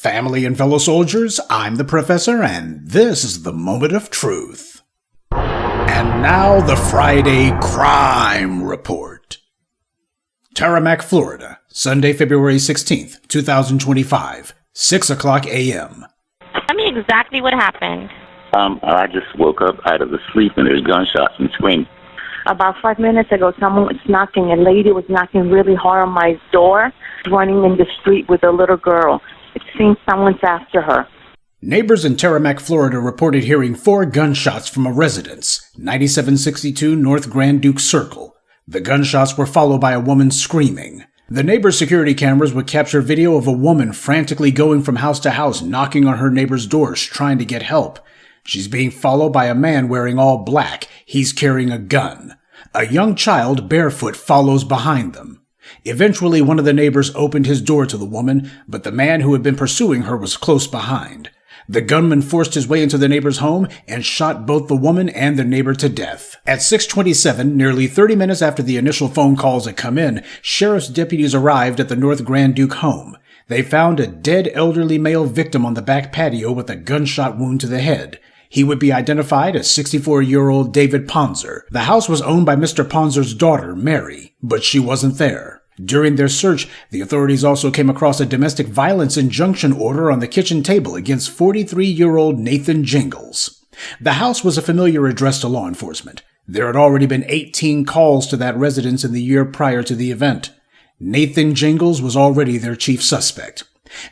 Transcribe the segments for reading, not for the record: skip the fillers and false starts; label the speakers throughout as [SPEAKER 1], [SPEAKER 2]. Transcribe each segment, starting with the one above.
[SPEAKER 1] Family and fellow soldiers, I'm the Professor, and this is the Moment of Truth. And now the Friday Crime Report. Tamarac, Florida, Sunday, February 16th, 2025, 6 o'clock a.m.
[SPEAKER 2] Tell me exactly what happened.
[SPEAKER 3] I just woke up out of the sleep and there's gunshots and screams.
[SPEAKER 4] About 5 minutes ago, someone was knocking. A lady was knocking really hard on my door, running in the street with a little girl. It seems someone's after her.
[SPEAKER 1] Neighbors in Tamarac, Florida reported hearing 4 gunshots from a residence, 9762 North Grand Duke Circle. The gunshots were followed by a woman screaming. The neighbor's security cameras would capture video of a woman frantically going from house to house, knocking on her neighbor's doors, trying to get help. She's being followed by a man wearing all black. He's carrying a gun. A young child, barefoot, follows behind them. Eventually, one of the neighbors opened his door to the woman, but the man who had been pursuing her was close behind. The gunman forced his way into the neighbor's home and shot both the woman and the neighbor to death. At 6:27, nearly 30 minutes after the initial phone calls had come in, sheriff's deputies arrived at the North Grand Duke home. They found a dead elderly male victim on the back patio with a gunshot wound to the head. He would be identified as 64-year-old David Ponzer. The house was owned by Mr. Ponzer's daughter, Mary, but she wasn't there. During their search, the authorities also came across a domestic violence injunction order on the kitchen table against 43-year-old Nathan Gingles. The house was a familiar address to law enforcement. There had already been 18 calls to that residence in the year prior to the event. Nathan Gingles was already their chief suspect.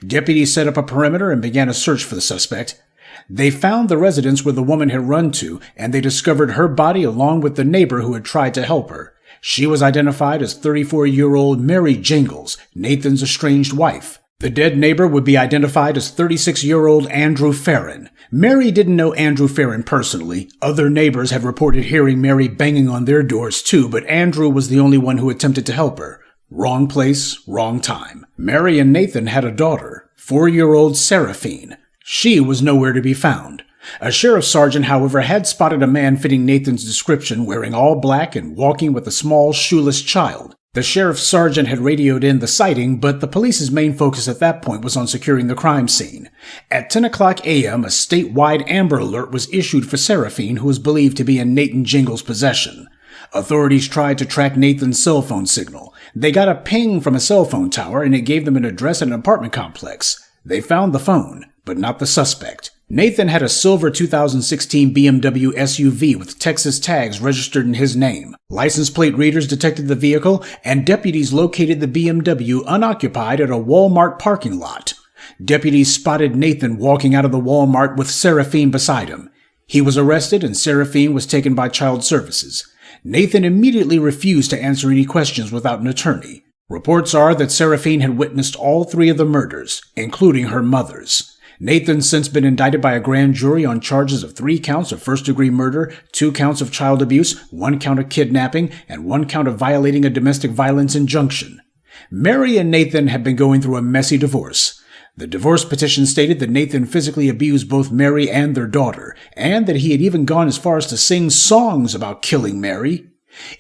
[SPEAKER 1] Deputies set up a perimeter and began a search for the suspect. They found the residence where the woman had run to, and they discovered her body along with the neighbor who had tried to help her. She was identified as 34-year-old Mary Gingles, Nathan's estranged wife. The dead neighbor would be identified as 36-year-old Andrew Farron. Mary didn't know Andrew Farron personally. Other neighbors had reported hearing Mary banging on their doors too, but Andrew was the only one who attempted to help her. Wrong place, wrong time. Mary and Nathan had a daughter, 4-year-old Seraphine. She was nowhere to be found. A sheriff's sergeant, however, had spotted a man fitting Nathan's description, wearing all black and walking with a small, shoeless child. The sheriff's sergeant had radioed in the sighting, but the police's main focus at that point was on securing the crime scene. At 10 o'clock a.m., a statewide Amber Alert was issued for Seraphine, who was believed to be in Nathan Gingles' possession. Authorities tried to track Nathan's cell phone signal. They got a ping from a cell phone tower, and it gave them an address at an apartment complex. They found the phone, but not the suspect. Nathan had a silver 2016 BMW SUV with Texas tags registered in his name. License plate readers detected the vehicle, and deputies located the BMW unoccupied at a Walmart parking lot. Deputies spotted Nathan walking out of the Walmart with Seraphine beside him. He was arrested, and Seraphine was taken by Child Services. Nathan immediately refused to answer any questions without an attorney. Reports are that Seraphine had witnessed all 3 of the murders, including her mother's. Nathan's since been indicted by a grand jury on charges of 3 counts of first-degree murder, 2 counts of child abuse, 1 count of kidnapping, and 1 count of violating a domestic violence injunction. Mary and Nathan had been going through a messy divorce. The divorce petition stated that Nathan physically abused both Mary and their daughter, and that he had even gone as far as to sing songs about killing Mary.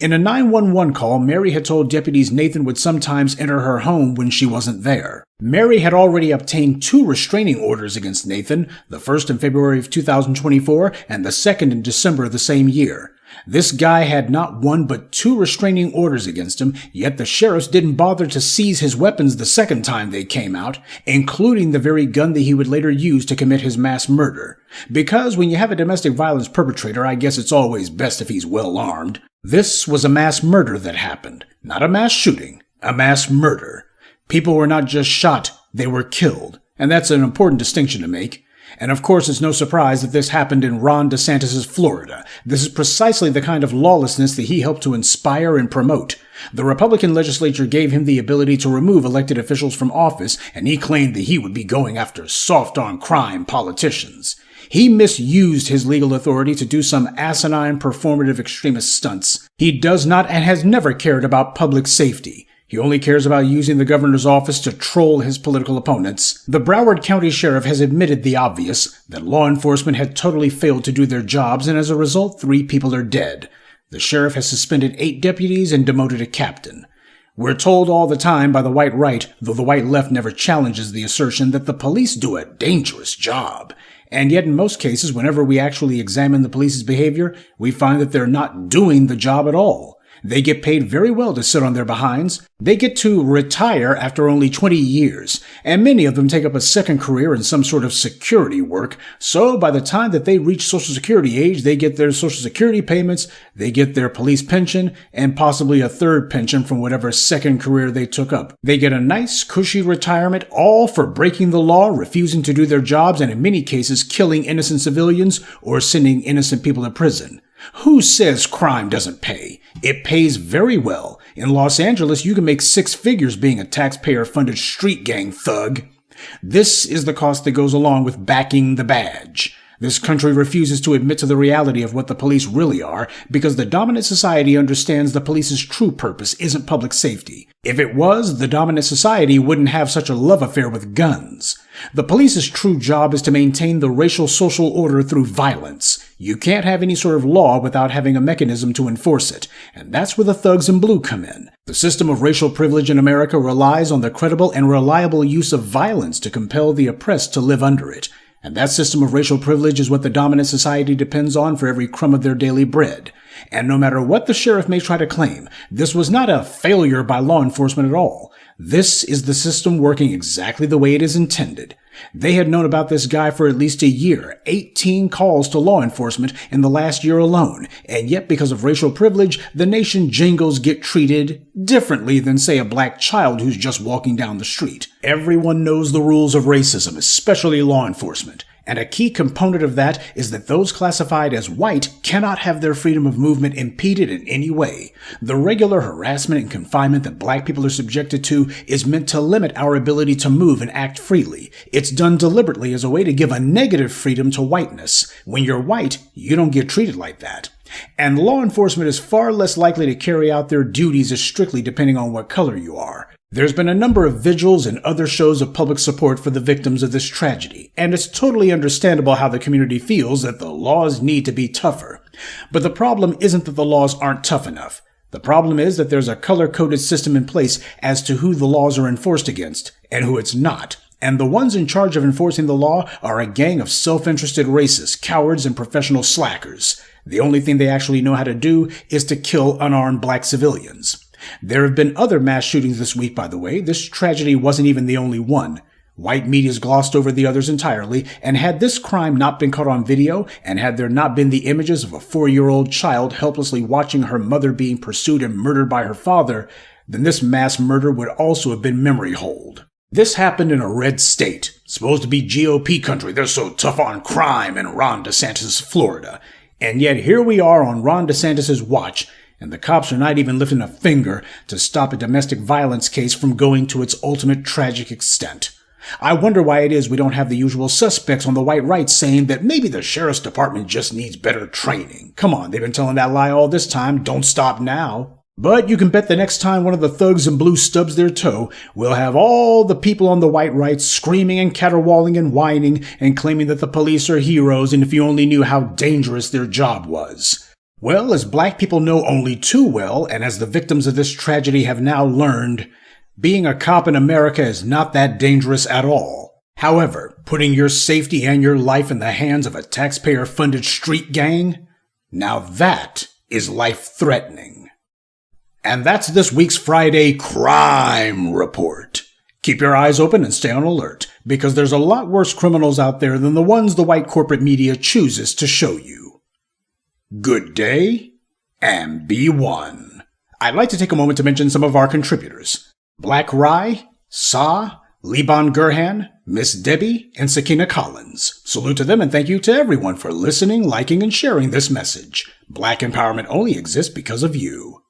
[SPEAKER 1] In a 911 call, Mary had told deputies Nathan would sometimes enter her home when she wasn't there. Mary had already obtained 2 restraining orders against Nathan, the first in February of 2024 and the second in December of the same year. This guy had not 1 but 2 restraining orders against him, yet the sheriffs didn't bother to seize his weapons the second time they came out, including the very gun that he would later use to commit his mass murder. Because when you have a domestic violence perpetrator, I guess it's always best if he's well armed. This was a mass murder that happened, not a mass shooting, a mass murder. People were not just shot, they were killed, and that's an important distinction to make. And of course, it's no surprise that this happened in Ron DeSantis' Florida. This is precisely the kind of lawlessness that he helped to inspire and promote. The Republican legislature gave him the ability to remove elected officials from office, and he claimed that he would be going after soft-on-crime politicians. He misused his legal authority to do some asinine performative extremist stunts. He does not and has never cared about public safety. He only cares about using the governor's office to troll his political opponents. The Broward County Sheriff has admitted the obvious, that law enforcement had totally failed to do their jobs, and as a result, 3 people are dead. The sheriff has suspended 8 deputies and demoted a captain. We're told all the time by the white right, though the white left never challenges the assertion that the police do a dangerous job. And yet in most cases, whenever we actually examine the police's behavior, we find that they're not doing the job at all. They get paid very well to sit on their behinds. They get to retire after only 20 years, and many of them take up a second career in some sort of security work. So by the time that they reach Social Security age, they get their Social Security payments, they get their police pension, and possibly a third pension from whatever second career they took up. They get a nice, cushy retirement, all for breaking the law, refusing to do their jobs, and in many cases killing innocent civilians or sending innocent people to prison. Who says crime doesn't pay? It pays very well. In Los Angeles, you can make 6 figures being a taxpayer-funded street gang thug. This is the cost that goes along with backing the badge. This country refuses to admit to the reality of what the police really are because the dominant society understands the police's true purpose isn't public safety. If it was, the dominant society wouldn't have such a love affair with guns. The police's true job is to maintain the racial social order through violence. You can't have any sort of law without having a mechanism to enforce it, and that's where the thugs in blue come in. The system of racial privilege in America relies on the credible and reliable use of violence to compel the oppressed to live under it. And that system of racial privilege is what the dominant society depends on for every crumb of their daily bread. And no matter what the sheriff may try to claim, this was not a failure by law enforcement at all. This is the system working exactly the way it is intended. They had known about this guy for at least a year, 18 calls to law enforcement in the last year alone, and yet because of racial privilege, the Nathan Gingles get treated differently than, say, a black child who's just walking down the street. Everyone knows the rules of racism, especially law enforcement. And a key component of that is that those classified as white cannot have their freedom of movement impeded in any way. The regular harassment and confinement that black people are subjected to is meant to limit our ability to move and act freely. It's done deliberately as a way to give a negative freedom to whiteness. When you're white, you don't get treated like that. And law enforcement is far less likely to carry out their duties as strictly depending on what color you are. There's been a number of vigils and other shows of public support for the victims of this tragedy, and it's totally understandable how the community feels that the laws need to be tougher. But the problem isn't that the laws aren't tough enough. The problem is that there's a color-coded system in place as to who the laws are enforced against and who it's not. And the ones in charge of enforcing the law are a gang of self-interested racists, cowards, and professional slackers. The only thing they actually know how to do is to kill unarmed black civilians. There have been other mass shootings this week, by the way. This tragedy wasn't even the only one. White media's glossed over the others entirely, and had this crime not been caught on video, and had there not been the images of a 4-year-old child helplessly watching her mother being pursued and murdered by her father, then this mass murder would also have been memory hold. This happened in a red state, supposed to be GOP country. They're so tough on crime in Ron DeSantis' Florida. And yet here we are on Ron DeSantis' watch, and the cops are not even lifting a finger to stop a domestic violence case from going to its ultimate tragic extent. I wonder why it is we don't have the usual suspects on the white right saying that maybe the sheriff's department just needs better training. Come on, they've been telling that lie all this time. Don't stop now. But you can bet the next time one of the thugs in blue stubs their toe, we'll have all the people on the white right screaming and caterwauling and whining and claiming that the police are heroes and if you only knew how dangerous their job was. Well, as black people know only too well, and as the victims of this tragedy have now learned, being a cop in America is not that dangerous at all. However, putting your safety and your life in the hands of a taxpayer-funded street gang, now that is life-threatening. And that's this week's Friday Crime Report. Keep your eyes open and stay on alert, because there's a lot worse criminals out there than the ones the white corporate media chooses to show you. Good day, and be one. I'd like to take a moment to mention some of our contributors. Black Rye, Sa, Liban Gurhan, Miss Debbie, and Sakina Collins. Salute to them and thank you to everyone for listening, liking, and sharing this message. Black empowerment only exists because of you.